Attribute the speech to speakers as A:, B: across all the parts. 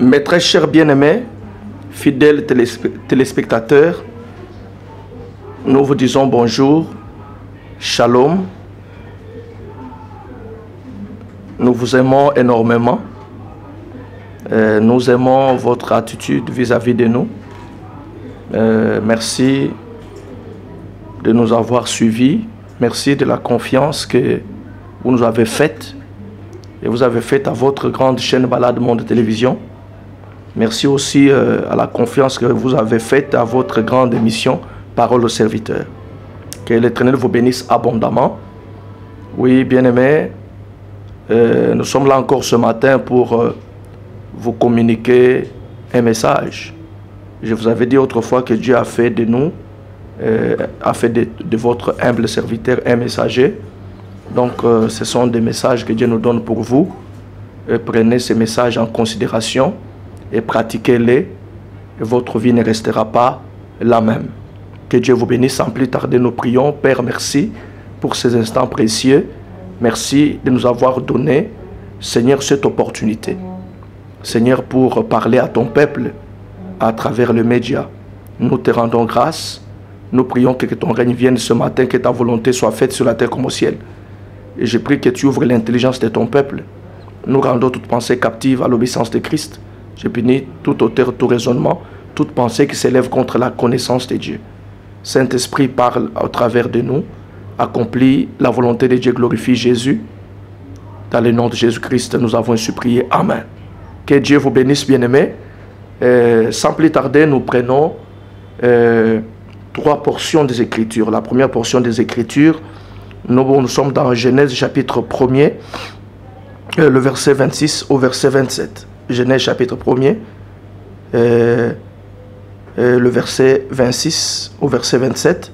A: Mes très chers bien-aimés, fidèles téléspectateurs, nous vous disons bonjour, shalom. Nous vous aimons énormément. Nous aimons votre attitude vis-à-vis de nous. Merci de nous avoir suivis. Merci de la confiance que vous nous avez faite. Et vous avez faite à votre grande chaîne Balade Monde Télévision. Merci aussi à la confiance que vous avez faite à votre grande émission Parole aux serviteurs. Que l'Éternel vous bénisse abondamment. Oui, bien-aimés, nous sommes là encore ce matin pour vous communiquer un message. Je vous avais dit autrefois que Dieu a fait de nous, a fait de votre humble serviteur un messager. Donc ce sont des messages que Dieu nous donne pour vous. Prenez ces messages en considération et pratiquez-les. Et votre vie ne restera pas la même. Que Dieu vous bénisse. Sans plus tarder, nous prions. Père, merci pour ces instants précieux. Merci de nous avoir donné, Seigneur, cette opportunité. Seigneur, pour parler à ton peuple à travers le média. Nous te rendons grâce. Nous prions que ton règne vienne ce matin, que ta volonté soit faite sur la terre comme au ciel. Et je prie que tu ouvres l'intelligence de ton peuple. Nous rendons toute pensée captive à l'obéissance de Christ. Je bénis tout auteur, tout raisonnement, toute pensée qui s'élève contre la connaissance de Dieu. Saint-Esprit parle au travers de nous. Accomplis la volonté de Dieu, glorifie Jésus. Dans le nom de Jésus-Christ, nous avons ainsi prié. Amen. Que Dieu vous bénisse, bien-aimés. Sans plus tarder, nous prenons 3 portions des Écritures. La première portion des Écritures, nous sommes dans Genèse chapitre 1er, le verset 26 au verset 27. Genèse chapitre 1er, le verset 26 au verset 27.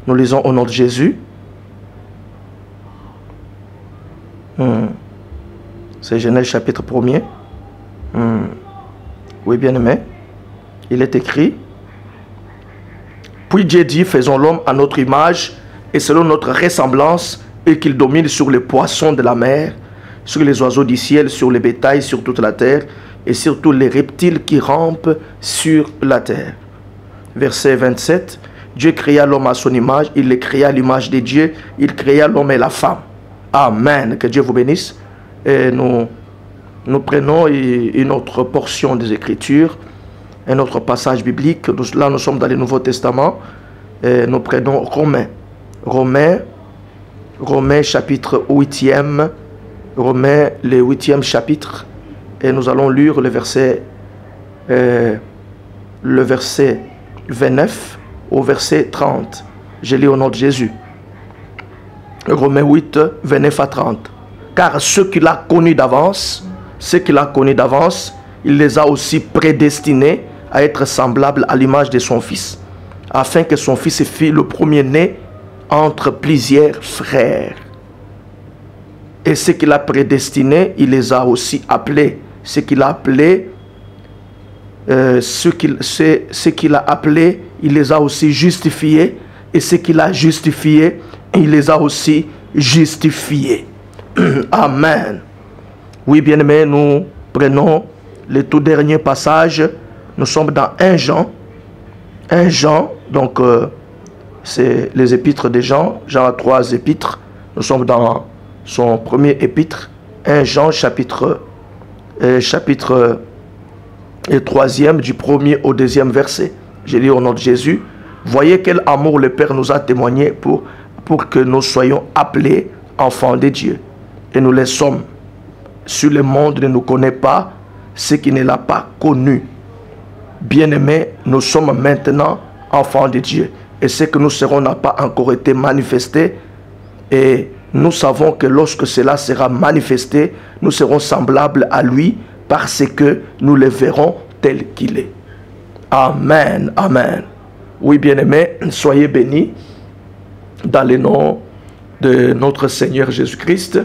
A: Nous lisons au nom de Jésus. C'est Genèse chapitre 1er. Oui, bien-aimé. Il est écrit: Puis Dieu dit, faisons l'homme à notre image et selon notre ressemblance, et qu'il domine sur les poissons de la mer, sur les oiseaux du ciel, sur les bétails, sur toute la terre, et sur tous les reptiles qui rampent sur la terre. Verset 27. Dieu créa l'homme à son image, il les créa à l'image de Dieu, il créa l'homme et la femme. Amen. Que Dieu vous bénisse. Et nous prenons une autre portion des Écritures, un autre passage biblique. Là, nous sommes dans le Nouveau Testament. Et nous prenons Romains chapitre 8e. Romains, le 8e chapitre. Et nous allons lire le verset 29 au verset 30. Je lis au nom de Jésus. Romains 8, 29 à 30. Car ceux qu'il a connus d'avance, il les a aussi prédestinés à être semblables à l'image de son Fils, afin que son Fils fût le premier-né entre plusieurs frères. Et ce qu'il a prédestiné, il les a aussi appelés. Ce qu'il a appelé, il les a aussi justifiés. Et ce qu'il a justifié, il les a aussi justifiés. Amen. Oui, bien-aimés, nous prenons le tout dernier passage. Nous sommes dans 1 Jean. 1 Jean, donc c'est les épîtres de Jean. Jean a 3 épîtres. Nous sommes dans son premier épître. 1 Jean, chapitre 3e, du 1er au 2e verset. Je lis au nom de Jésus. Voyez quel amour le Père nous a témoigné pour que nous soyons appelés enfants de Dieu. Et nous les sommes. Sur le monde ne nous connaît pas ce qui ne l'a pas connu. Bien-aimés, nous sommes maintenant enfants de Dieu. Et ce que nous serons n'a pas encore été manifesté. Et nous savons que lorsque cela sera manifesté, nous serons semblables à lui parce que nous le verrons tel qu'il est. Amen, amen. Oui, bien-aimés, soyez bénis dans le nom de notre Seigneur Jésus-Christ.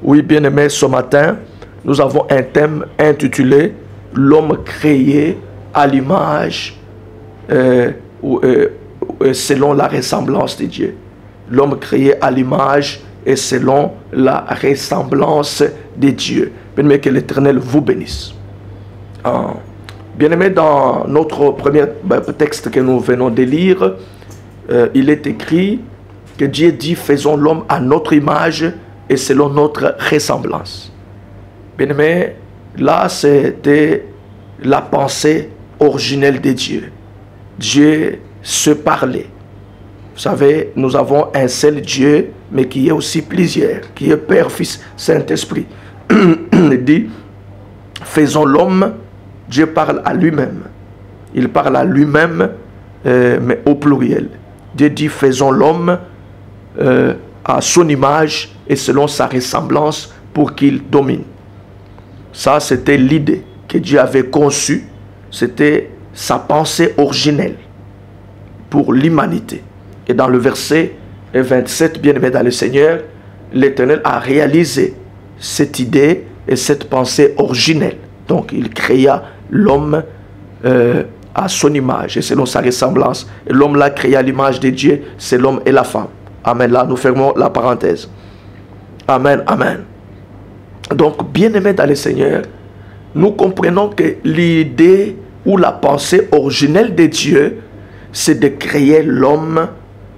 A: Oui, bien-aimés, ce matin, nous avons un thème intitulé « L'homme créé à l'image selon la ressemblance de Dieu ». L'homme créé à l'image et selon la ressemblance de Dieu. Bien-aimés, que l'Éternel vous bénisse. Bien-aimé, dans notre premier texte que nous venons de lire, il est écrit que Dieu dit, faisons l'homme à notre image et selon notre ressemblance. Bien-aimé, là c'était la pensée originelle de Dieu. Dieu se parlait. Vous savez, nous avons un seul Dieu, mais qui est aussi plusieurs, qui est Père, Fils, Saint-Esprit. Il dit, faisons l'homme, Dieu parle à lui-même. Il parle à lui-même, mais au pluriel. Dieu dit, faisons l'homme à son image et selon sa ressemblance pour qu'il domine. Ça, c'était l'idée que Dieu avait conçue. C'était sa pensée originelle pour l'humanité. Et dans le verset 27, bien-aimé dans le Seigneur, l'Éternel a réalisé cette idée et cette pensée originelle. Donc, il créa l'homme à son image et selon sa ressemblance. Et l'homme l'a créé à l'image de Dieu, c'est l'homme et la femme. Amen. Là, nous fermons la parenthèse. Amen, amen. Donc, bien-aimé dans le Seigneur, nous comprenons que l'idée ou la pensée originelle de Dieu, c'est de créer l'homme,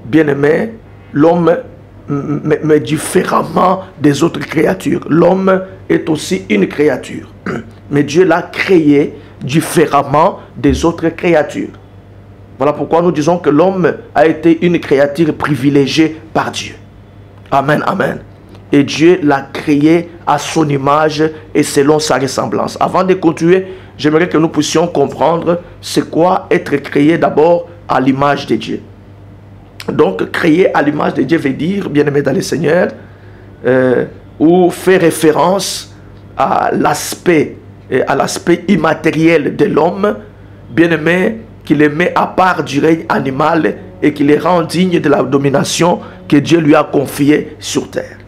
A: bien-aimé, l'homme, mais différemment des autres créatures. L'homme est aussi une créature, mais Dieu l'a créé différemment des autres créatures. Voilà pourquoi nous disons que l'homme a été une créature privilégiée par Dieu. Amen, amen. Et Dieu l'a créé à son image et selon sa ressemblance. Avant de continuer, j'aimerais que nous puissions comprendre c'est quoi être créé d'abord à l'image de Dieu. Donc, créer à l'image de Dieu veut dire, bien-aimé dans le Seigneur, ou faire référence à l'aspect immatériel de l'homme, bien-aimé, qui le met à part du règne animal et qui le rend digne de la domination que Dieu lui a confiée sur terre.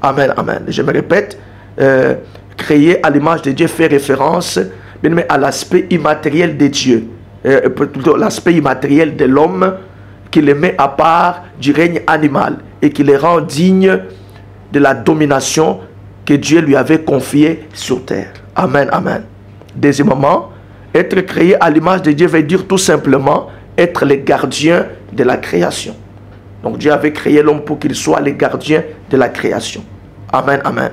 A: Amen, amen. Je me répète, créer à l'image de Dieu fait référence, bien-aimé, à l'aspect immatériel de Dieu, plutôt l'aspect immatériel de l'homme qui le met à part du règne animal et qui le rend digne de la domination que Dieu lui avait confiée sur terre. Amen, amen. Deuxièmement, être créé à l'image de Dieu veut dire tout simplement être le gardien de la création. Donc Dieu avait créé l'homme pour qu'il soit le gardien de la création. Amen, amen.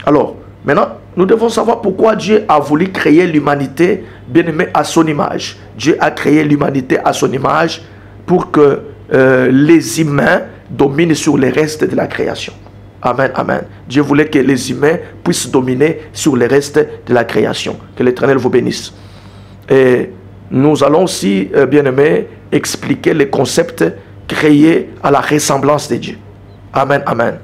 A: Alors, maintenant, nous devons savoir pourquoi Dieu a voulu créer l'humanité, bien-aimée, à son image. Dieu a créé l'humanité à son image pour que les humains dominent sur les restes de la création. Amen, amen. Dieu voulait que les humains puissent dominer sur les restes de la création. Que l'Éternel vous bénisse. Et nous allons aussi, bien-aimés, expliquer les concepts créés à la ressemblance de Dieu. Amen, amen.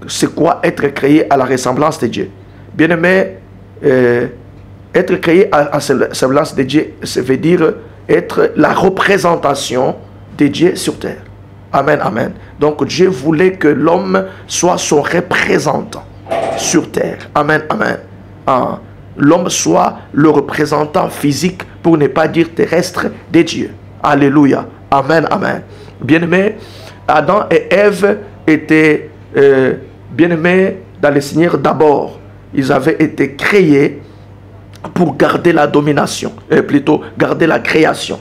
A: C'est quoi être créé à la ressemblance de Dieu? Bien-aimés, être créé à la ressemblance de Dieu, ça veut dire être la représentation de Dieu sur terre. Amen, amen. Donc Dieu voulait que l'homme soit son représentant sur terre. Amen, amen. L'homme soit le représentant physique, pour ne pas dire terrestre, de Dieu. Alléluia. Amen, amen. Bien-aimés, Adam et Ève étaient bien-aimés dans le Seigneur d'abord. Ils avaient été créés pour garder la domination, plutôt garder la création.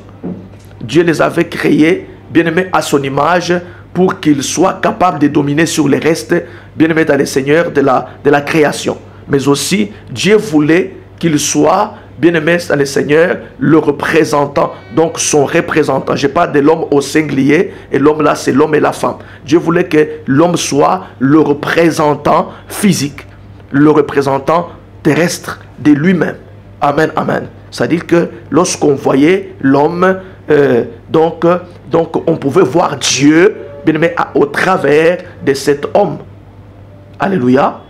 A: Dieu les avait créés, bien-aimés, à son image, pour qu'ils soient capables de dominer sur les restes, bien-aimés dans le Seigneur de la création. Mais aussi, Dieu voulait qu'il soit, bien-aimé dans le Seigneur, le représentant, donc son représentant. Je parle de l'homme au singulier, et l'homme là, c'est l'homme et la femme. Dieu voulait que l'homme soit le représentant physique, le représentant terrestre de lui-même. Amen, amen. C'est-à-dire que lorsqu'on voyait l'homme, donc on pouvait voir Dieu, bien-aimé, au travers de cet homme. Alléluia.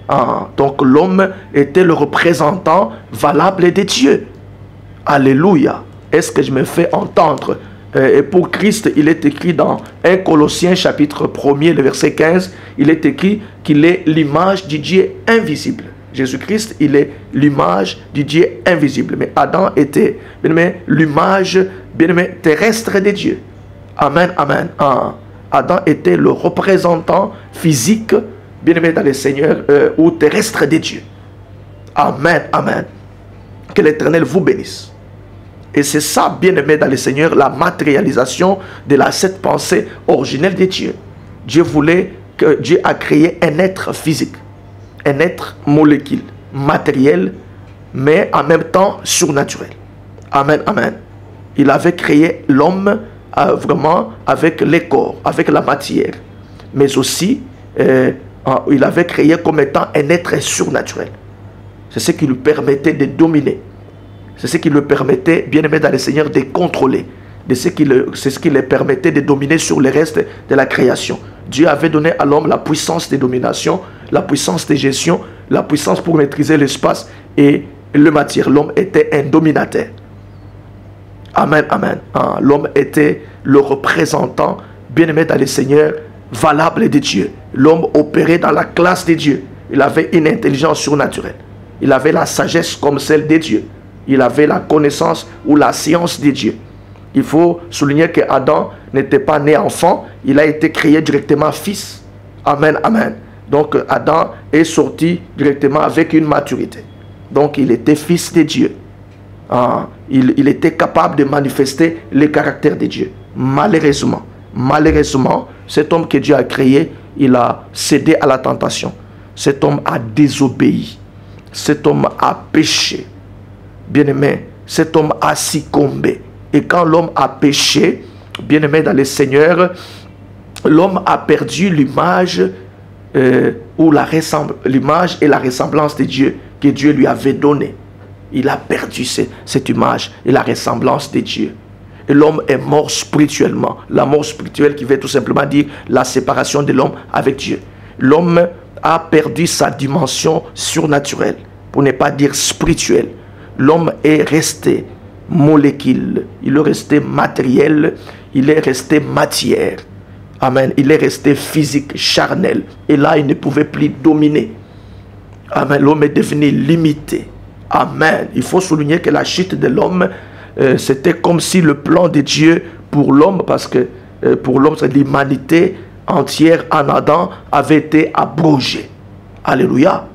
A: Donc l'homme était le représentant valable de Dieu. Alléluia. Est-ce que je me fais entendre? Et pour Christ, il est écrit dans 1 Colossiens chapitre 1er, le verset 15, il est écrit qu'il est l'image du Dieu invisible. Jésus-Christ, il est l'image du Dieu invisible. Mais Adam était, bien-aimé, l'image, bien-aimé, terrestre de Dieu. Amen, amen. Adam était le représentant physique, bien-aimé dans le Seigneur, ou terrestre de Dieu. Amen, amen. Que l'Éternel vous bénisse. Et c'est ça, bien-aimé dans le Seigneur, la matérialisation de cette pensée originelle de Dieu. Dieu a créé un être physique, un être molécule, matériel, mais en même temps surnaturel. Amen, amen. Il avait créé l'homme vraiment avec les corps, avec la matière. Mais aussi, il avait créé comme étant un être surnaturel. C'est ce qui lui permettait de dominer. C'est ce qui lui permettait, bien aimé dans le Seigneur, de contrôler. C'est ce qui lui permettait de dominer sur le reste de la création. Dieu avait donné à l'homme la puissance de domination, la puissance de gestion, la puissance pour maîtriser l'espace et la matière. L'homme était un dominateur. Amen, amen. L'homme était le représentant, bien aimé dans le Seigneur, valable de Dieu. L'homme opérait dans la classe de Dieu. Il avait une intelligence surnaturelle. Il avait la sagesse comme celle de Dieu. Il avait la connaissance ou la science de Dieu. Il faut souligner que Adam n'était pas né enfant, il a été créé directement fils. Amen, amen. Donc Adam est sorti directement avec une maturité. Donc il était fils de Dieu. Il était capable de manifester le caractère de Dieu. Malheureusement, cet homme que Dieu a créé, il a cédé à la tentation. Cet homme a désobéi. Cet homme a péché. Bien-aimé, cet homme a succombé. Et quand l'homme a péché, bien-aimé dans le Seigneur, l'homme a perdu l'image l'image et la ressemblance de Dieu que Dieu lui avait donnée. Il a perdu cette image et la ressemblance de Dieu. Et l'homme est mort spirituellement. La mort spirituelle qui veut tout simplement dire la séparation de l'homme avec Dieu. L'homme a perdu sa dimension surnaturelle, pour ne pas dire spirituelle. L'homme est resté molécule, il est resté matériel, il est resté matière. Amen. Il est resté physique, charnel. Et là, il ne pouvait plus dominer. Amen. L'homme est devenu limité. Amen. Il faut souligner que la chute de l'homme, c'était comme si le plan de Dieu pour l'homme, parce que pour l'homme, l'humanité entière en Adam avait été abrogée. Alléluia.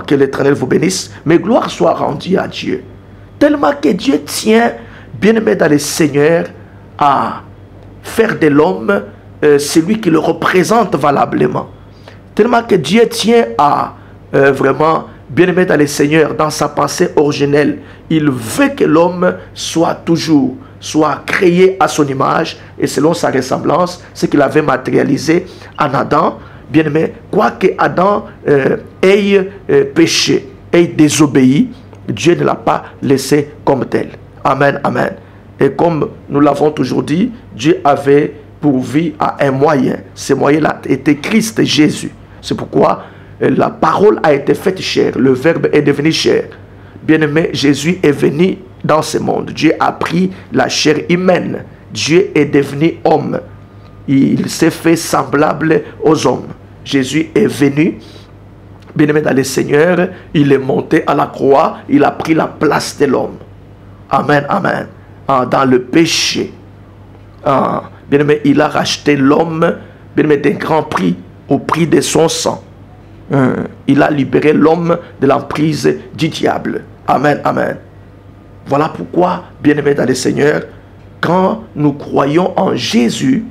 A: Que l'Éternel vous bénisse. Mais gloire soit rendue à Dieu. Tellement que Dieu tient, bien-aimé dans le Seigneur, à faire de l'homme celui qui le représente valablement. Tellement que Dieu tient à vraiment, bien-aimé dans le Seigneur, dans sa pensée originelle, il veut que l'homme soit créé à son image et selon sa ressemblance, ce qu'il avait matérialisé en Adam. Bien-aimé, quoique Adam ait péché, ait désobéi, Dieu ne l'a pas laissé comme tel. Amen, amen. Et comme nous l'avons toujours dit, Dieu avait pourvu à un moyen. Ce moyen-là était Christ Jésus. C'est pourquoi la parole a été faite chair. Le Verbe est devenu chair. Bien-aimé, Jésus est venu dans ce monde. Dieu a pris la chair humaine. Dieu est devenu homme. Il s'est fait semblable aux hommes. Jésus est venu, bien-aimé dans le Seigneur, il est monté à la croix, il a pris la place de l'homme. Amen, amen. Dans le péché. Bien-aimé, il a racheté l'homme, bien-aimé, d'un grand prix, au prix de son sang. Il a libéré l'homme de l'emprise du diable. Amen, amen. Voilà pourquoi, bien-aimé dans le Seigneur, quand nous croyons en Jésus,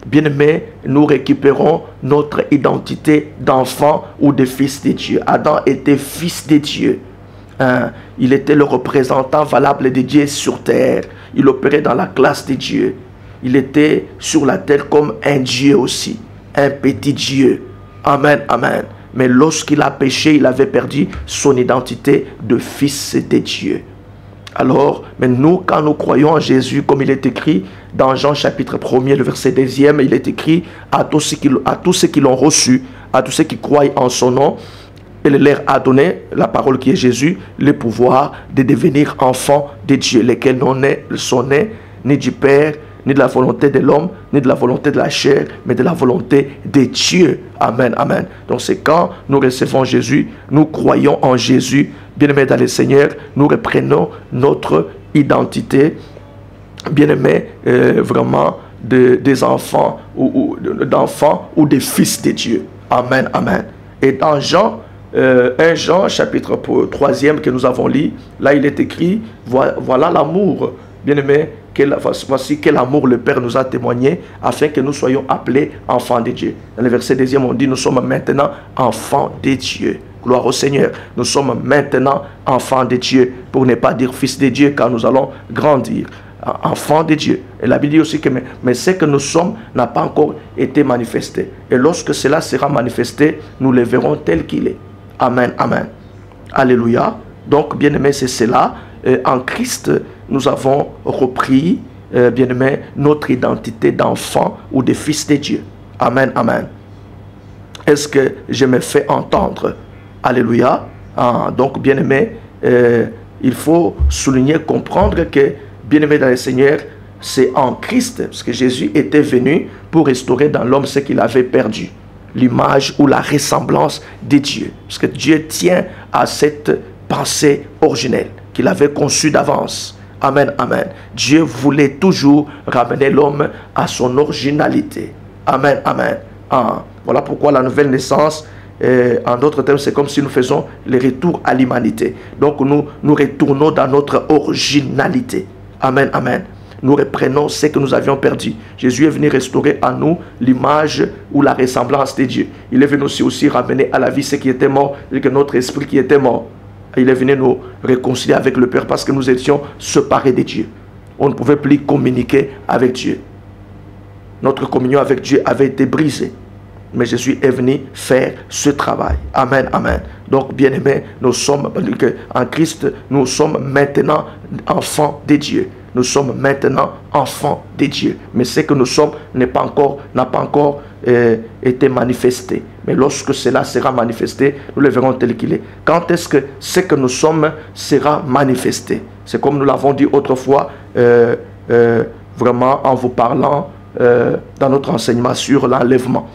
A: bien-aimés, nous récupérons notre identité d'enfant ou de fils de Dieu. Adam était fils de Dieu. Il était le représentant valable de Dieu sur terre. Il opérait dans la classe de Dieu. Il était sur la terre comme un Dieu aussi. Un petit Dieu. Amen, amen. Mais lorsqu'il a péché, il avait perdu son identité de fils de Dieu. Alors, mais nous, quand nous croyons en Jésus, comme il est écrit dans Jean chapitre 1er, le verset 2e, il est écrit à tous ceux qui l'ont reçu, à tous ceux qui croient en son nom, il leur a donné, la parole qui est Jésus, le pouvoir de devenir enfants de Dieu, lesquels sont nés ni du Père, ni de la volonté de l'homme, ni de la volonté de la chair, mais de la volonté de Dieu. Amen, amen. Donc c'est quand nous recevons Jésus, nous croyons en Jésus, bien-aimés dans le Seigneur, nous reprenons notre identité, bien-aimés, vraiment des enfants d'enfants ou des fils de Dieu. Amen, amen. Et dans Jean 1 Jean, chapitre 3e que nous avons lu, là il est écrit, voilà l'amour, bien-aimé, voici quel amour le Père nous a témoigné, afin que nous soyons appelés enfants de Dieu. Dans le verset 2e, on dit, nous sommes maintenant enfants de Dieu. Gloire au Seigneur. Nous sommes maintenant enfants de Dieu, pour ne pas dire fils de Dieu, car nous allons grandir. Enfants de Dieu. Et la Bible dit aussi que mais ce que nous sommes n'a pas encore été manifesté. Et lorsque cela sera manifesté, nous le verrons tel qu'il est. Amen, amen. Alléluia. Donc, bien-aimé, c'est cela. En Christ, nous avons repris, bien-aimé, notre identité d'enfant ou de fils de Dieu. Amen, amen. Est-ce que je me fais entendre? Alléluia. Donc, bien-aimé, il faut souligner, comprendre que, bien-aimé dans le Seigneur, c'est en Christ, parce que Jésus était venu pour restaurer dans l'homme ce qu'il avait perdu. L'image ou la ressemblance de Dieu. Parce que Dieu tient à cette pensée originelle qu'il avait conçue d'avance. Amen, amen. Dieu voulait toujours ramener l'homme à son originalité. Amen, amen. Voilà pourquoi la nouvelle naissance, en d'autres termes, c'est comme si nous faisons le retour à l'humanité. Donc nous retournons dans notre originalité. Amen, amen. Nous reprenons ce que nous avions perdu. Jésus est venu restaurer à nous l'image ou la ressemblance de Dieu. Il est venu aussi ramener à la vie ce qui était mort, et que notre esprit qui était mort. Il est venu nous réconcilier avec le Père parce que nous étions séparés de Dieu. On ne pouvait plus communiquer avec Dieu. Notre communion avec Dieu avait été brisée. Mais Jésus est venu faire ce travail. Amen, amen. Donc, bien-aimés, nous sommes en Christ, nous sommes maintenant enfants de Dieu. Nous sommes maintenant enfants de Dieu. Mais ce que nous sommes n'a pas encore été manifesté. Mais lorsque cela sera manifesté, nous le verrons tel qu'il est. Quand est-ce que ce que nous sommes sera manifesté? C'est comme nous l'avons dit autrefois, vraiment en vous parlant dans notre enseignement sur l'enlèvement.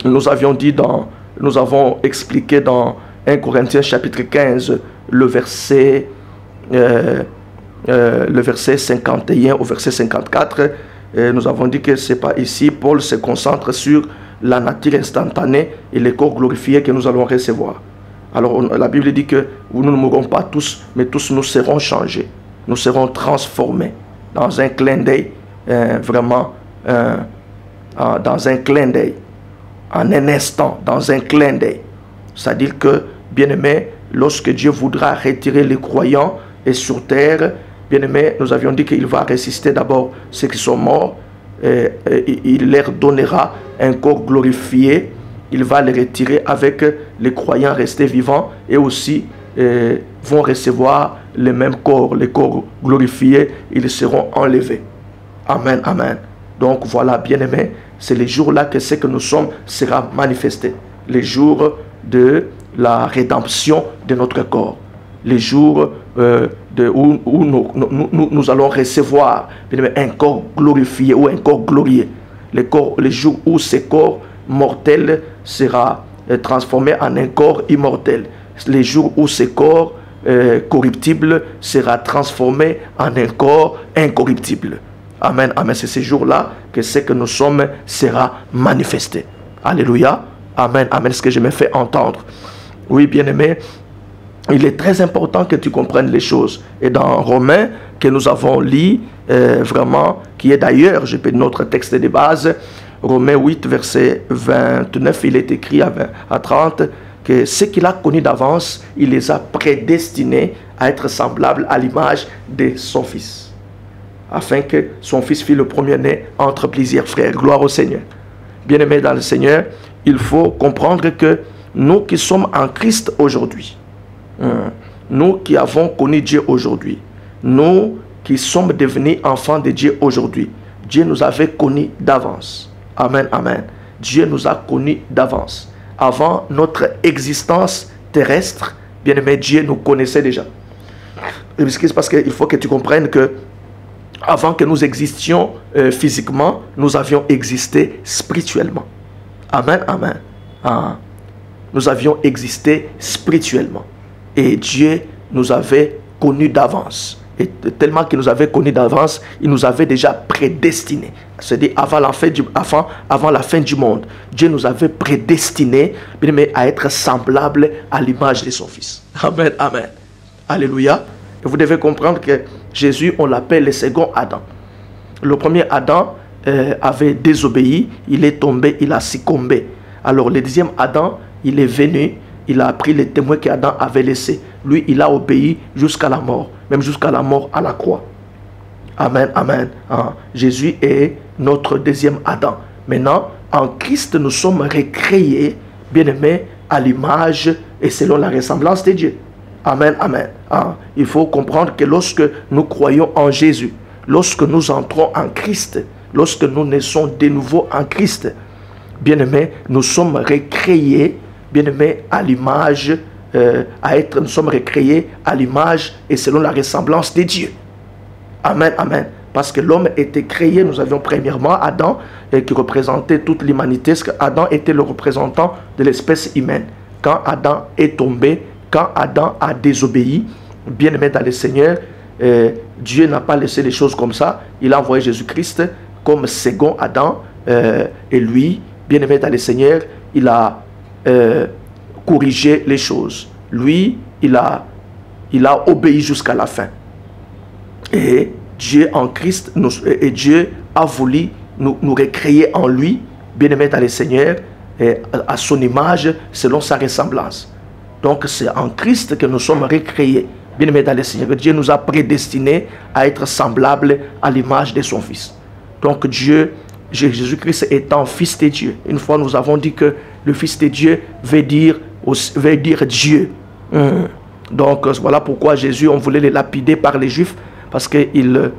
A: Nous avions dit nous avons expliqué dans 1 Corinthiens chapitre 15 le verset 51 au verset 54. Nous avons dit que c'est pas ici. Paul se concentre sur la nature instantanée et le corps glorifié que nous allons recevoir. Alors la Bible dit que nous ne mourrons pas tous, mais tous nous serons changés. Nous serons transformés dans un clin d'œil, vraiment dans un clin d'œil. En un instant, dans un clin d'œil. C'est-à-dire que, bien-aimé, lorsque Dieu voudra retirer les croyants et sur terre, bien-aimé, nous avions dit qu'il va ressusciter d'abord ceux qui sont morts, il leur donnera un corps glorifié, il va les retirer avec les croyants restés vivants et aussi vont recevoir le même corps, les corps glorifiés, ils seront enlevés. Amen, amen. Donc voilà, bien-aimé, c'est les jours-là que ce que nous sommes sera manifesté. Les jours de la rédemption de notre corps. Les jours où nous allons recevoir un corps glorifié ou un corps glorieux. Les jours où ce corps mortel sera transformé en un corps immortel. Les jours où ce corps corruptible sera transformé en un corps incorruptible. Amen, amen. C'est ces jours-là que ce que nous sommes sera manifesté. Alléluia. Amen, amen. Ce que je me fais entendre. Oui, bien-aimé, il est très important que tu comprennes les choses. Et dans Romains, que nous avons lu, vraiment, qui est d'ailleurs, je peux notre texte de base, Romains 8, verset 29, il est écrit à 30, que ce qu'il a connu d'avance, il les a prédestinés à être semblables à l'image de son Fils. Afin que son Fils fût le premier-né entre plusieurs frères. Gloire au Seigneur. Bien-aimés dans le Seigneur, il faut comprendre que nous qui sommes en Christ aujourd'hui, nous qui avons connu Dieu aujourd'hui, nous qui sommes devenus enfants de Dieu aujourd'hui, Dieu nous avait connus d'avance. Amen, amen. Dieu nous a connus d'avance. Avant notre existence terrestre, bien-aimé, Dieu nous connaissait déjà. Parce qu'il faut que tu comprennes que avant que nous existions physiquement, nous avions existé spirituellement. Amen, amen. Nous avions existé spirituellement. Et Dieu nous avait connus d'avance. Et tellement qu'il nous avait connus d'avance, il nous avait déjà prédestinés. C'est-à-dire avant la fin du monde. Dieu nous avait prédestinés à être semblables à l'image de son Fils. Amen, amen. Alléluia. Et vous devez comprendre que Jésus, on l'appelle le second Adam. Le premier Adam avait désobéi, il est tombé, il a succombé. Alors le deuxième Adam, il est venu, il a pris les témoins qu'Adam avait laissés. Lui, il a obéi jusqu'à la mort, même jusqu'à la mort à la croix. Amen, amen. Jésus est notre deuxième Adam. Maintenant, en Christ, nous sommes recréés, bien-aimés, à l'image et selon la ressemblance de Dieu. Amen, amen. Il faut comprendre que lorsque nous croyons en Jésus, lorsque nous entrons en Christ, lorsque nous naissons de nouveau en Christ, bien-aimés, nous sommes recréés, bien-aimés, à l'image, nous sommes recréés à l'image et selon la ressemblance de Dieu. Amen, amen. Parce que l'homme était créé, nous avions premièrement Adam qui représentait toute l'humanité, parce qu'Adam était le représentant de l'espèce humaine. Quand Adam est tombé, quand Adam a désobéi, bien-aimé dans le Seigneur, Dieu n'a pas laissé les choses comme ça. Il a envoyé Jésus-Christ comme second Adam. Et lui, bien-aimé dans le Seigneur, il a corrigé les choses. Lui, il a obéi jusqu'à la fin. Et Dieu en Christ, et Dieu a voulu nous recréer en lui, bien-aimé dans le Seigneur, à son image, selon sa ressemblance. Donc c'est en Christ que nous sommes recréés, bien-aimés dans le Seigneur. Dieu nous a prédestinés à être semblables à l'image de son Fils. Donc Dieu, Jésus-Christ étant Fils de Dieu. Une fois nous avons dit que le Fils de Dieu veut dire Dieu. Donc voilà pourquoi Jésus, on voulait le lapider par les Juifs, parce qu'il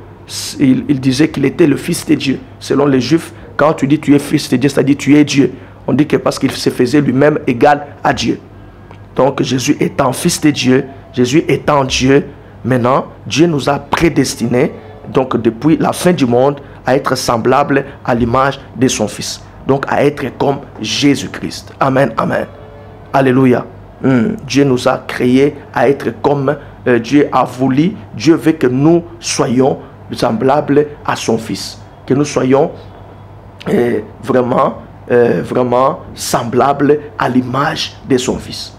A: disait qu'il était le Fils de Dieu. Selon les Juifs, quand tu dis tu es Fils de Dieu, c'est-à-dire tu es Dieu. On dit que parce qu'il se faisait lui-même égal à Dieu. Donc Jésus étant Fils de Dieu, Jésus étant Dieu, maintenant Dieu nous a prédestinés, donc depuis la fin du monde, à être semblables à l'image de son Fils. Donc à être comme Jésus-Christ. Amen, amen. Alléluia. Dieu nous a créés à être comme Dieu a voulu. Dieu veut que nous soyons semblables à son Fils. Que nous soyons vraiment semblables à l'image de son Fils.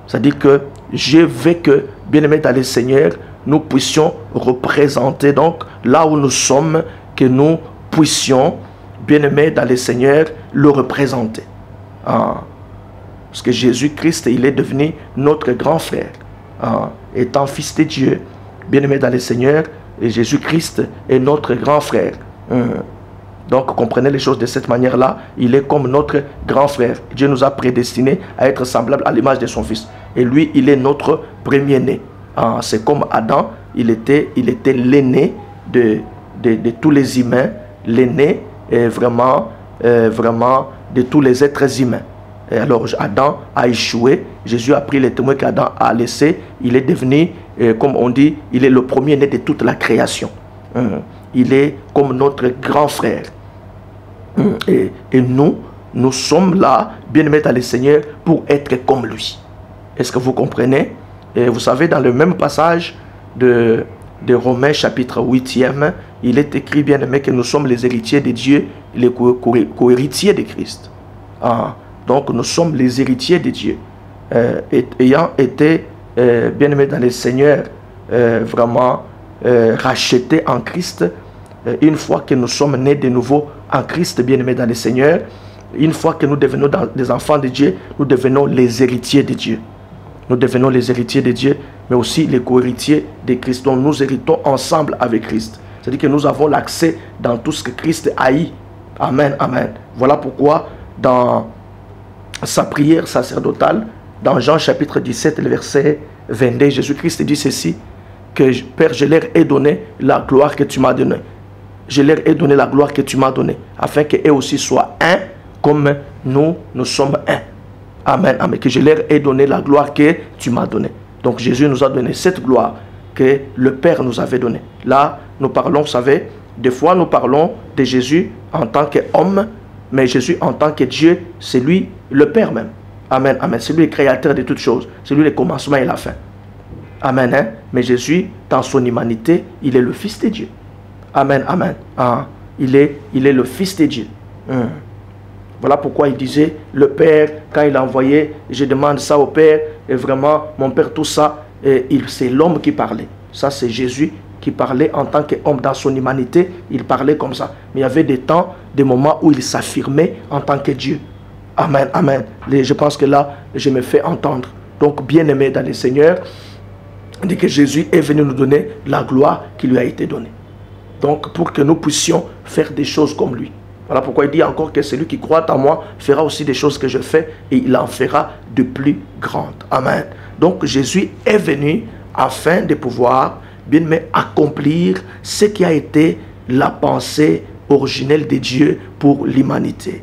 A: C'est-à-dire que Dieu veut que, bien-aimés dans le Seigneur, nous puissions représenter, donc là où nous sommes, que nous puissions, bien-aimés dans le Seigneur, le représenter. Parce que Jésus-Christ, il est devenu notre grand frère. Étant Fils de Dieu, bien-aimé dans le Seigneur, et Jésus-Christ est notre grand frère. Donc, comprenez les choses de cette manière-là. Il est comme notre grand frère. Dieu nous a prédestinés à être semblables à l'image de son Fils. Et lui, il est notre premier-né. C'est comme Adam, il était l'aîné de tous les humains, l'aîné vraiment de tous les êtres humains. Et alors, Adam a échoué. Jésus a pris les témoins qu'Adam a laissés. Il est devenu, comme on dit, il est le premier-né de toute la création. Il est comme notre grand frère. Et nous sommes là, bien-aimés dans le Seigneur, pour être comme lui. Est-ce que vous comprenez? Et vous savez, dans le même passage de Romains chapitre 8e, il est écrit, bien-aimés, que nous sommes les héritiers de Dieu, les co-héritiers de Christ. Donc nous sommes les héritiers de Dieu. Ayant été, bien-aimés dans le Seigneur, vraiment rachetés en Christ, une fois que nous sommes nés de nouveau en Christ, bien-aimés dans le Seigneur, une fois que nous devenons des enfants de Dieu, nous devenons les héritiers de Dieu. Nous devenons les héritiers de Dieu, mais aussi les co-héritiers de Christ. Donc nous héritons ensemble avec Christ. C'est-à-dire que nous avons l'accès dans tout ce que Christ a eu. Amen, amen. Voilà pourquoi dans sa prière sacerdotale, dans Jean chapitre 17, le verset 22, Jésus-Christ dit ceci, que Père, je leur ai donné la gloire que tu m'as donnée. Je leur ai donné la gloire que tu m'as donnée, afin qu'eux aussi soient un, comme nous sommes un. Amen, amen. Que je leur ai donné la gloire que tu m'as donnée. Donc Jésus nous a donné cette gloire que le Père nous avait donnée. Là, nous parlons, vous savez, des fois nous parlons de Jésus en tant qu'homme, mais Jésus en tant que Dieu, c'est lui le Père même. Amen, amen. C'est lui le créateur de toutes choses. C'est lui le commencement et la fin. Amen. Hein? Mais Jésus, dans son humanité, il est le Fils de Dieu. Amen, amen. Ah, il est le Fils de Dieu. Voilà pourquoi il disait, le Père, quand il a envoyé, je demande ça au Père, et vraiment, mon Père, tout ça, c'est l'homme qui parlait. Ça, c'est Jésus qui parlait en tant qu'homme dans son humanité, il parlait comme ça. Mais il y avait des temps, des moments où il s'affirmait en tant que Dieu. Amen, amen. Je pense que là, je me fais entendre. Donc, bien-aimé dans le Seigneur, on dit que Jésus est venu nous donner la gloire qui lui a été donnée. Donc, pour que nous puissions faire des choses comme lui. Voilà pourquoi il dit encore que celui qui croit en moi fera aussi des choses que je fais et il en fera de plus grandes. Amen. Donc, Jésus est venu afin de pouvoir bien accomplir ce qui a été la pensée originelle de Dieu pour l'humanité.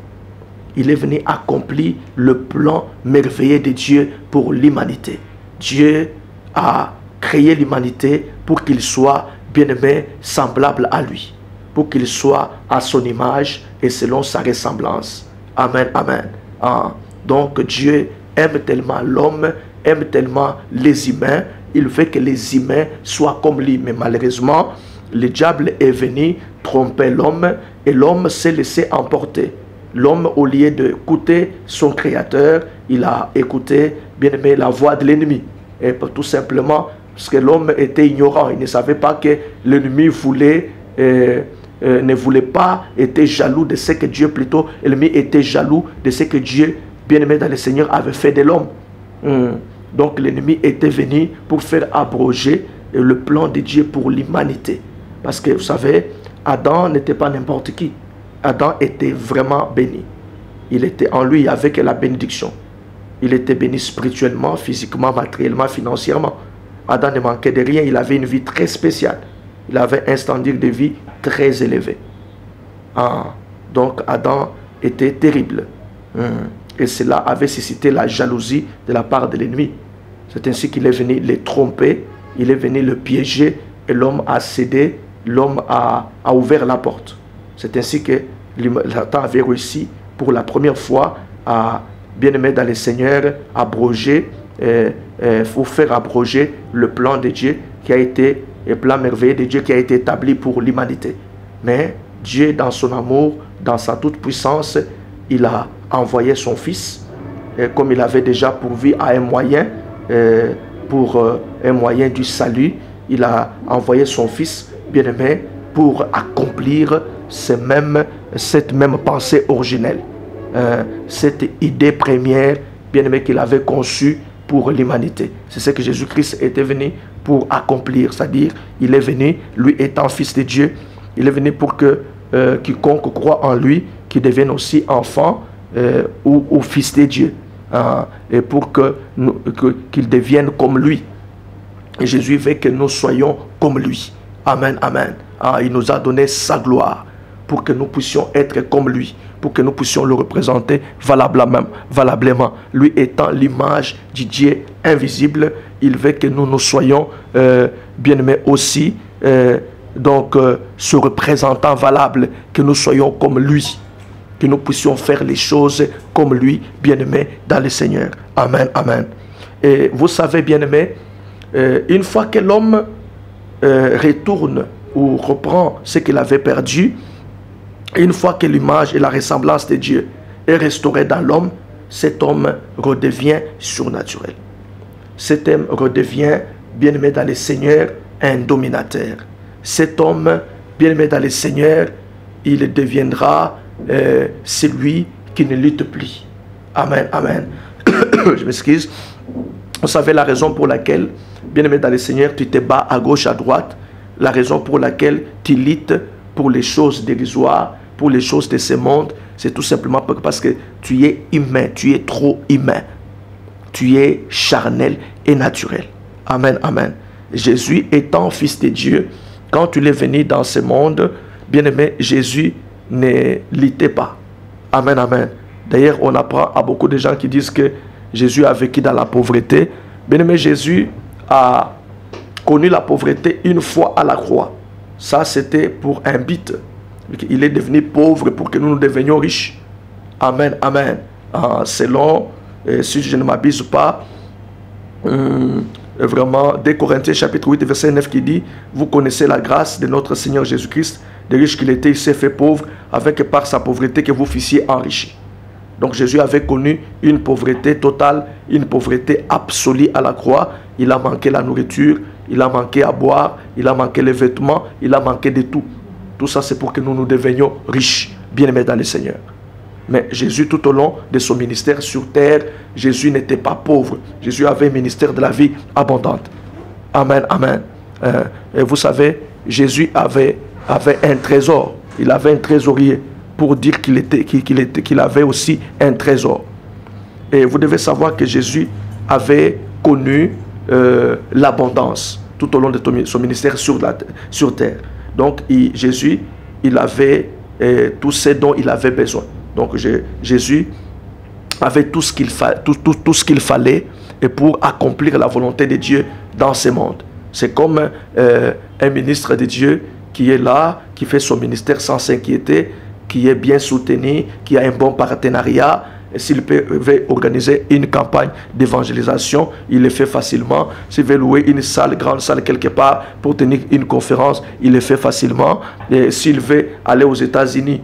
A: Il est venu accomplir le plan merveilleux de Dieu pour l'humanité. Dieu a créé l'humanité pour qu'il soit bien-aimé semblable à lui, pour qu'il soit à son image et selon sa ressemblance. Amen, amen. Ah, donc Dieu aime tellement l'homme, aime tellement les humains, il veut que les humains soient comme lui. Mais malheureusement, le diable est venu tromper l'homme et l'homme s'est laissé emporter. L'homme, au lieu d'écouter son créateur, il a écouté, bien aimé, la voix de l'ennemi. Et tout simplement, parce que l'homme était ignorant, il ne savait pas que l'ennemi ne voulait pas, était jaloux de ce que Dieu, plutôt, l'ennemi était jaloux de ce que Dieu, bien-aimé dans le Seigneur, avait fait de l'homme. Donc l'ennemi était venu pour faire abroger le plan de Dieu pour l'humanité. Parce que vous savez, Adam n'était pas n'importe qui. Adam était vraiment béni. Il était en lui avec la bénédiction. Il était béni spirituellement, physiquement, matériellement, financièrement. Adam ne manquait de rien, il avait une vie très spéciale. Il avait un standard de vie très élevé. Donc Adam était terrible. Et cela avait suscité la jalousie de la part de l'ennemi. C'est ainsi qu'il est venu les tromper, il est venu le piéger et l'homme a cédé, l'homme a ouvert la porte. C'est ainsi que Satan avait réussi pour la première fois à, bien-aimé dans le Seigneur, abroger, pour faire abroger le plan de Dieu qui a été, le plan merveilleux de Dieu qui a été établi pour l'humanité. Mais Dieu, dans son amour, dans sa toute puissance, il a envoyé son Fils, comme il avait déjà pourvu à un moyen, pour un moyen du salut. Il a envoyé son Fils, bien-aimé, pour accomplir cette même pensée originelle, cette idée première, bien-aimé, qu'il avait conçue pour l'humanité. C'est ce que Jésus-Christ était venu pour accomplir, c'est-à-dire, il est venu, lui étant Fils de Dieu, il est venu pour que quiconque croit en lui, qu'il devienne aussi enfant ou fils de Dieu, et pour qu'il devienne comme lui. Et Jésus veut que nous soyons comme lui. Amen, amen. Il nous a donné sa gloire pour que nous puissions être comme lui, pour que nous puissions le représenter valablement. Lui étant l'image du Dieu invisible, il veut que nous soyons bien-aimés aussi, ce représentant valable, que nous soyons comme lui, que nous puissions faire les choses comme lui, bien-aimé dans le Seigneur. Amen, amen. Et vous savez, bien-aimé, une fois que l'homme retourne ou reprend ce qu'il avait perdu, une fois que l'image et la ressemblance de Dieu est restaurée dans l'homme, cet homme redevient surnaturel. Cet homme redevient, bien-aimé dans le Seigneur, un dominateur. Cet homme, bien-aimé dans le Seigneur, il deviendra celui qui ne lutte plus. Amen, amen. Je m'excuse. Vous savez la raison pour laquelle, bien-aimé dans le Seigneur, tu te bats à gauche, à droite. La raison pour laquelle tu luttes pour les choses dérisoires, pour les choses de ce monde, c'est tout simplement parce que tu es humain, tu es trop humain. Tu es charnel et naturel. Amen, amen. Jésus étant Fils de Dieu, quand il est venu dans ce monde, bien-aimé, Jésus ne luttait pas. Amen, amen. D'ailleurs, on apprend à beaucoup de gens qui disent que Jésus a vécu dans la pauvreté. Bien-aimé, Jésus a connu la pauvreté une fois à la croix. Ça, c'était pour un but. Il est devenu pauvre pour que nous devenions riches. Amen, amen. Selon, si je ne m'abuse pas, vraiment, 2 Corinthiens chapitre 8, verset 9 qui dit, vous connaissez la grâce de notre Seigneur Jésus-Christ, de riche qu'il était, il s'est fait pauvre, avec par sa pauvreté que vous fussiez enrichis. Donc Jésus avait connu une pauvreté totale, une pauvreté absolue à la croix. Il a manqué la nourriture, il a manqué à boire, il a manqué les vêtements, il a manqué de tout. Tout ça, c'est pour que nous nous devenions riches, bien-aimés dans le Seigneur. Mais Jésus, tout au long de son ministère sur terre, Jésus n'était pas pauvre. Jésus avait un ministère de la vie abondante. Amen, amen. Et vous savez, Jésus avait un trésor. Il avait un trésorier pour dire qu'il avait aussi un trésor. Et vous devez savoir que Jésus avait connu l'abondance tout au long de son ministère sur terre. Donc Jésus, il avait tout ce dont il avait besoin. Donc Jésus avait tout ce qu'il fallait et pour accomplir la volonté de Dieu dans ce monde. C'est comme un ministre de Dieu qui est là, qui fait son ministère sans s'inquiéter, qui est bien soutenu, qui a un bon partenariat. S'il veut organiser une campagne d'évangélisation, il le fait facilement. S'il veut louer une salle, grande salle quelque part pour tenir une conférence, il le fait facilement. S'il veut aller aux États-Unis,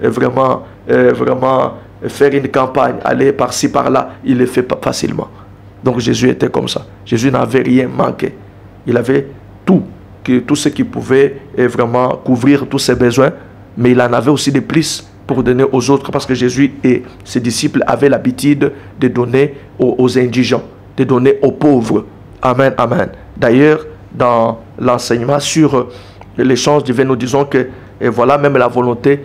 A: vraiment faire une campagne, aller par-ci, par-là, il le fait facilement. Donc Jésus était comme ça. Jésus n'avait rien manqué. Il avait tout ce qui pouvait vraiment couvrir tous ses besoins, mais il en avait aussi de plus pour donner aux autres, parce que Jésus et ses disciples avaient l'habitude de donner aux indigents, de donner aux pauvres. Amen, amen. D'ailleurs, dans l'enseignement sur les choses divines, nous disons que voilà même la volonté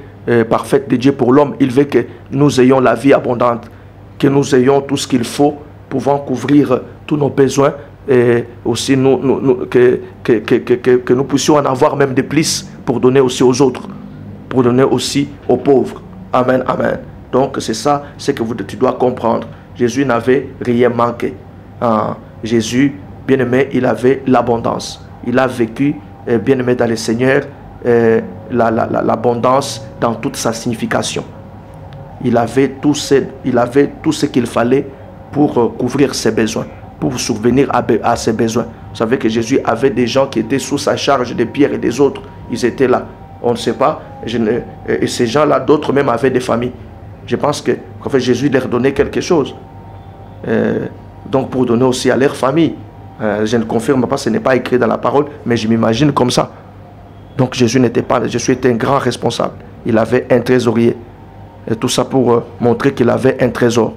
A: parfaite de Dieu pour l'homme. Il veut que nous ayons la vie abondante, que nous ayons tout ce qu'il faut, pouvant couvrir tous nos besoins, et aussi que nous puissions en avoir même de plus pour donner aussi aux autres, pour donner aussi aux pauvres. Amen, amen. Donc c'est ça, c'est que tu dois comprendre. Jésus n'avait rien manqué. Jésus, bien-aimé, il avait l'abondance. Il a vécu, bien-aimé dans le Seigneur, l'abondance dans toute sa signification. Il avait tout ce qu'il fallait pour couvrir ses besoins, pour subvenir à ses besoins. Vous savez que Jésus avait des gens qui étaient sous sa charge, des Pierre et des autres. Ils étaient là. On ne sait pas. Et ces gens-là, d'autres même avaient des familles. Je pense que en fait, Jésus leur donnait quelque chose. Donc pour donner aussi à leur famille. Je ne confirme pas, ce n'est pas écrit dans la parole, mais je m'imagine comme ça. Donc Jésus était un grand responsable. Il avait un trésorier. Et tout ça pour montrer qu'il avait un trésor.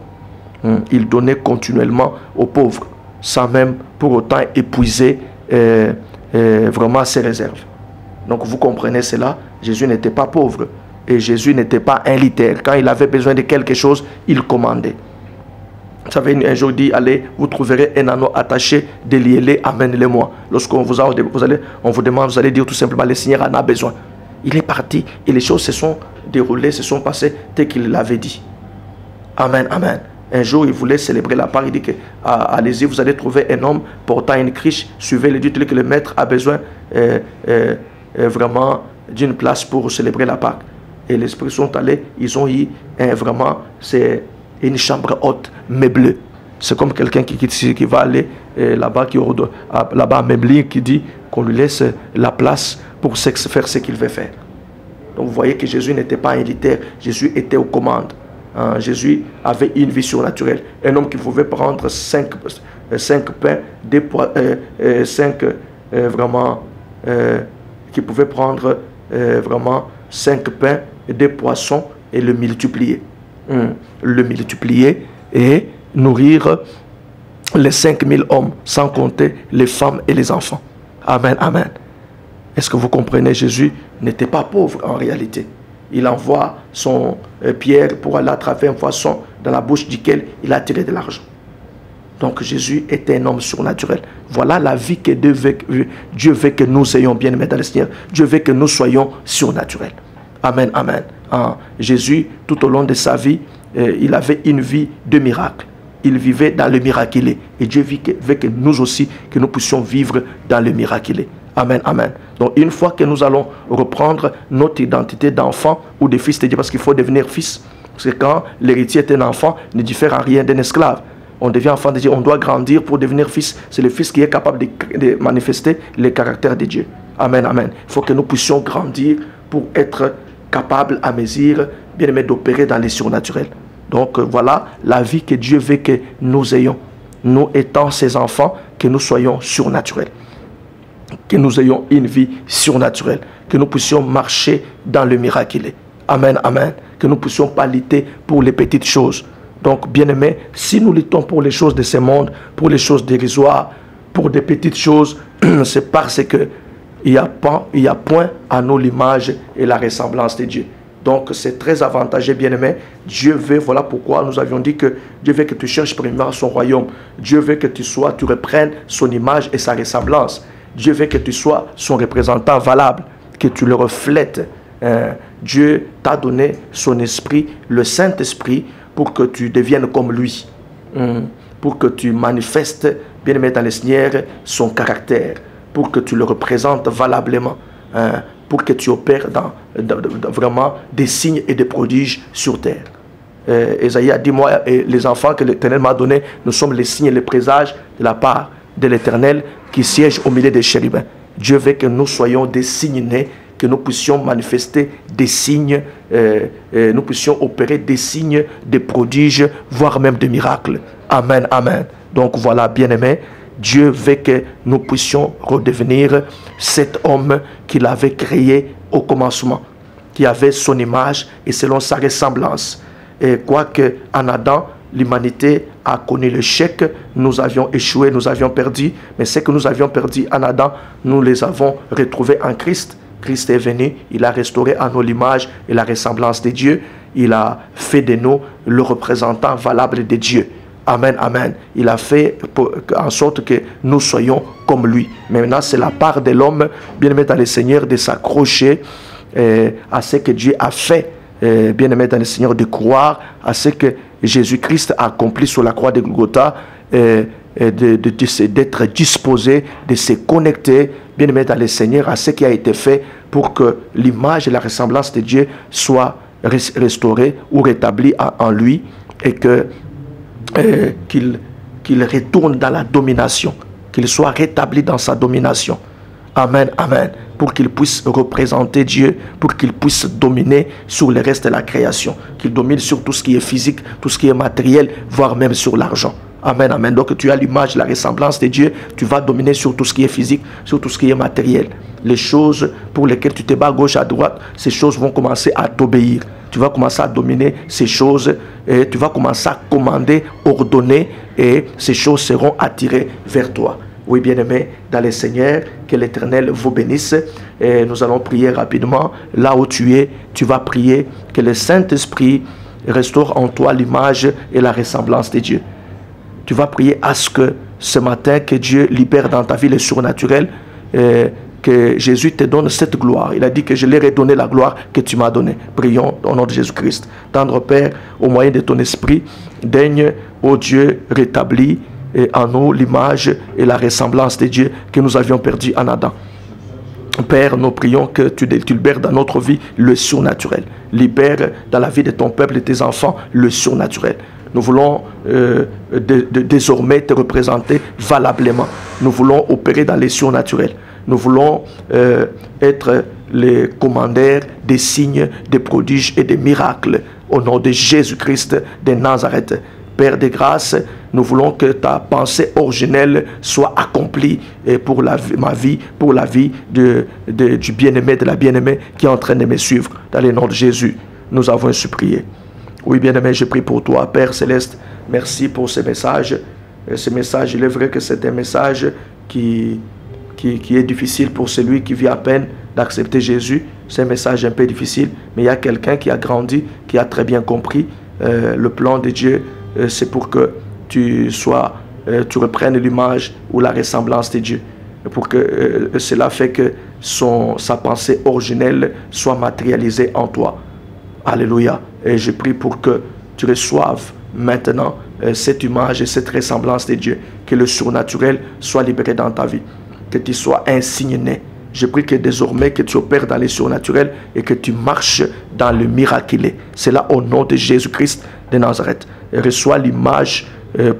A: Il donnait continuellement aux pauvres, sans même pour autant épuiser vraiment ses réserves. Donc vous comprenez cela, Jésus n'était pas pauvre et Jésus n'était pas un litaire. Quand il avait besoin de quelque chose, il commandait. Vous savez, un jour il dit, allez, vous trouverez un anneau attaché, déliez-le, amène-le-moi. Lorsqu'on vous demande, vous allez dire tout simplement, le Seigneur en a besoin. Il est parti et les choses se sont déroulées, se sont passées tel qu'il l'avait dit. Amen, amen. Un jour, il voulait célébrer la Pâque. Il dit que, allez-y, vous allez trouver un homme portant une criche. Suivez-le, dites-le que le maître a besoin vraiment d'une place pour célébrer la Pâque. Et les esprits sont allés, ils ont eu vraiment, c'est une chambre haute, meublée. C'est comme quelqu'un qui va aller là-bas, là-bas à Memli, qui dit qu'on lui laisse la place pour faire ce qu'il veut faire. Donc vous voyez que Jésus n'était pas militaire, Jésus était aux commandes. Jésus avait une vie surnaturelle. Un homme qui pouvait prendre 5 pains, 2 pois, 5 vraiment, qui pouvait prendre vraiment 5 pains et 2 poissons et le multiplier. Le multiplier et nourrir les 5000 hommes, sans compter les femmes et les enfants. Amen, amen. Est-ce que vous comprenez? Jésus n'était pas pauvre en réalité. Il envoie son Pierre pour aller attraper un poisson dans la bouche duquel il a tiré de l'argent. Donc Jésus était un homme surnaturel. Voilà la vie que Dieu veut que nous ayons, bien aimés dans le Seigneur. Dieu veut que nous soyons surnaturels. Amen, amen. Jésus, tout au long de sa vie, il avait une vie de miracle. Il vivait dans le miraculé. Et Dieu veut que nous aussi, que nous puissions vivre dans le miraculé. Amen, amen. Donc une fois que nous allons reprendre notre identité d'enfant ou de fils de Dieu, parce qu'il faut devenir fils. Parce que quand l'héritier est un enfant, il ne diffère en rien d'un esclave. On devient enfant de Dieu, on doit grandir pour devenir fils. C'est le fils qui est capable de manifester les caractères de Dieu. Amen, amen. Il faut que nous puissions grandir pour être capables à mesure, bien aimé, d'opérer dans les surnaturels. Donc voilà la vie que Dieu veut que nous ayons. Nous étant ses enfants, que nous soyons surnaturels. Que nous ayons une vie surnaturelle. Que nous puissions marcher dans le miraculé. Amen, amen. Que nous ne puissions pas lutter pour les petites choses. Donc, bien aimé, si nous luttons pour les choses de ce monde, pour les choses dérisoires, pour des petites choses, c'est parce que il y a point à nous l'image et la ressemblance de Dieu. Donc, c'est très avantageux, bien aimé. Dieu veut, voilà pourquoi nous avions dit que Dieu veut que tu cherches premièrement son royaume. Dieu veut que tu reprennes son image et sa ressemblance. Dieu veut que tu sois son représentant valable, que tu le reflètes. Dieu t'a donné son esprit, le Saint-Esprit, pour que tu deviennes comme lui. Pour que tu manifestes, bien aimé dans le Seigneur, son caractère. Pour que tu le représentes valablement. Pour que tu opères dans vraiment des signes et des prodiges sur terre. Ésaïe a dit, moi et les enfants que l'Éternel m'a donnés, nous sommes les signes et les présages de la part de l'Éternel qui siège au milieu des chérubins. Dieu veut que nous soyons des signes nés, que nous puissions manifester des signes, nous puissions opérer des signes, des prodiges, voire même des miracles. Amen, amen. Donc voilà, bien-aimés, Dieu veut que nous puissions redevenir cet homme qu'il avait créé au commencement, qui avait son image et selon sa ressemblance. Et quoique en Adam, l'humanité a connu l'échec, nous avions échoué, nous avions perdu, mais ce que nous avions perdu en Adam, nous les avons retrouvés en Christ. Christ est venu, il a restauré en nous l'image et la ressemblance de Dieu. Il a fait de nous le représentant valable de Dieu. Amen, amen. Il a fait en sorte que nous soyons comme lui. Mais maintenant, c'est la part de l'homme, bien-aimé dans le Seigneur, de s'accrocher à ce que Dieu a fait. Bien-aimé dans le Seigneur, de croire à ce que Jésus-Christ a accompli sur la croix de Golgotha, d'être disposé, de se connecter, bien-aimé dans le Seigneur, à ce qui a été fait pour que l'image et la ressemblance de Dieu soient restaurées ou rétablies en lui et que qu'il retourne dans la domination, qu'il soit rétabli dans sa domination. Amen, amen. Pour qu'il puisse représenter Dieu, pour qu'il puisse dominer sur le reste de la création, qu'il domine sur tout ce qui est physique, tout ce qui est matériel, voire même sur l'argent. Amen, amen. Donc tu as l'image, la ressemblance de Dieu, tu vas dominer sur tout ce qui est physique, sur tout ce qui est matériel. Les choses pour lesquelles tu te bats à gauche, à droite, ces choses vont commencer à t'obéir. Tu vas commencer à dominer ces choses et tu vas commencer à commander, ordonner et ces choses seront attirées vers toi. Oui, bien-aimé, dans le Seigneur, que l'Éternel vous bénisse. Et nous allons prier rapidement. Là où tu es, tu vas prier que le Saint-Esprit restaure en toi l'image et la ressemblance de Dieu. Tu vas prier à ce que ce matin, que Dieu libère dans ta vie le surnaturel, que Jésus te donne cette gloire. Il a dit que je leur ai donné la gloire que tu m'as donnée. Prions au nom de Jésus-Christ. Tendre Père, au moyen de ton esprit, daigne, ô Dieu, rétablis en nous l'image et la ressemblance de Dieu que nous avions perdu en Adam. Père, nous prions que tu libères dans notre vie le surnaturel. Libère dans la vie de ton peuple et de tes enfants le surnaturel. Nous voulons désormais te représenter valablement. Nous voulons opérer dans les surnaturels. Nous voulons être les commandeurs des signes, des prodiges et des miracles au nom de Jésus-Christ de Nazareth. Père de grâce, nous voulons que ta pensée originelle soit accomplie pour ma vie, pour la vie du bien-aimé, de la bien-aimée qui est en train de me suivre. Dans le nom de Jésus, nous avons supplié. Oui, bien-aimé, je prie pour toi, Père Céleste. Merci pour ce message. Ce message, il est vrai que c'est un message qui est difficile pour celui qui vit à peine d'accepter Jésus. C'est un message un peu difficile, mais il y a quelqu'un qui a grandi, qui a très bien compris le plan de Dieu. C'est pour que tu reprennes l'image ou la ressemblance de Dieu. Pour que cela fait que sa pensée originelle soit matérialisée en toi. Alléluia. Et je prie pour que tu reçoives maintenant cette image et cette ressemblance de Dieu. Que le surnaturel soit libéré dans ta vie. Que tu sois insigné. Je prie que désormais que tu opères dans les surnaturels et que tu marches dans le miraculé. C'est là au nom de Jésus-Christ de Nazareth. Et reçois l'image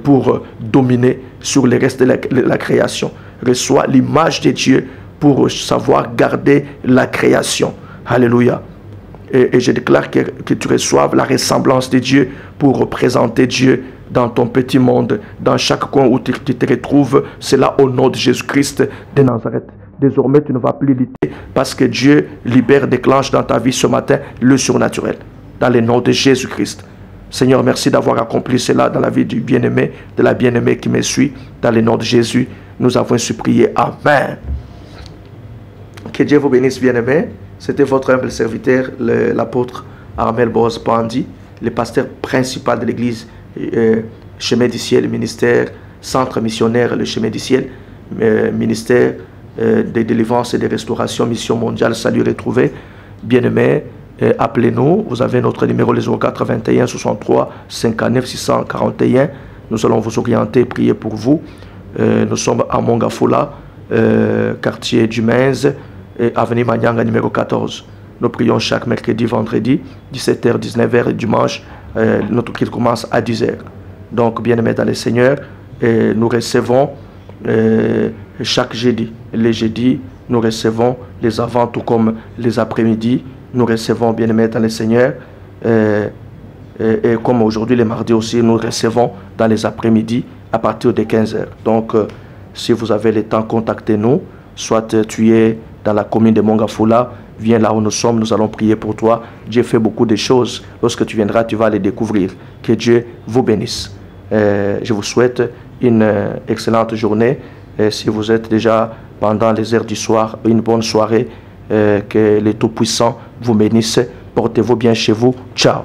A: pour dominer sur le reste de la création. Reçois l'image de Dieu pour savoir garder la création. Alléluia. Et je déclare que tu reçoives la ressemblance de Dieu pour représenter Dieu dans ton petit monde, dans chaque coin où tu te retrouves. C'est là au nom de Jésus-Christ de Nazareth. Désormais, tu ne vas plus lutter parce que Dieu libère, déclenche dans ta vie ce matin le surnaturel. Dans le nom de Jésus-Christ. Seigneur, merci d'avoir accompli cela dans la vie du bien-aimé, de la bien-aimée qui me suit. Dans le nom de Jésus, nous avons ainsi prié. Amen. Que Dieu vous bénisse, bien-aimés. C'était votre humble serviteur, l'apôtre Armel Boaz Pandi, le pasteur principal de l'église Chemin du Ciel, ministère, centre missionnaire, le Chemin du Ciel, ministère de délivrance et de restauration, mission mondiale, salut retrouvé. Bien-aimés, appelez-nous, vous avez notre numéro le 0421 63 59 641. Nous allons vous orienter et prier pour vous. Nous sommes à Mongafola, quartier du Menz, avenue Manyanga numéro 14. Nous prions chaque mercredi, vendredi, 17h, 19h et dimanche. Notre culte commence à 10h. Donc, bien-aimés dans le Seigneur, nous recevons chaque jeudi. Les jeudis, nous recevons les avant tout comme les après-midi. Nous recevons, bien-aimés dans le Seigneur. Et comme aujourd'hui, les mardis aussi, nous recevons dans les après-midi à partir de 15h. Donc, si vous avez le temps, contactez-nous. Soit tu es dans la commune de Mongafola, viens là où nous sommes, nous allons prier pour toi. Dieu fait beaucoup de choses. Lorsque tu viendras, tu vas les découvrir. Que Dieu vous bénisse. Je vous souhaite une excellente journée. Et si vous êtes déjà pendant les heures du soir, une bonne soirée. Que les Tout-Puissants vous bénissent. Portez-vous bien chez vous. Ciao.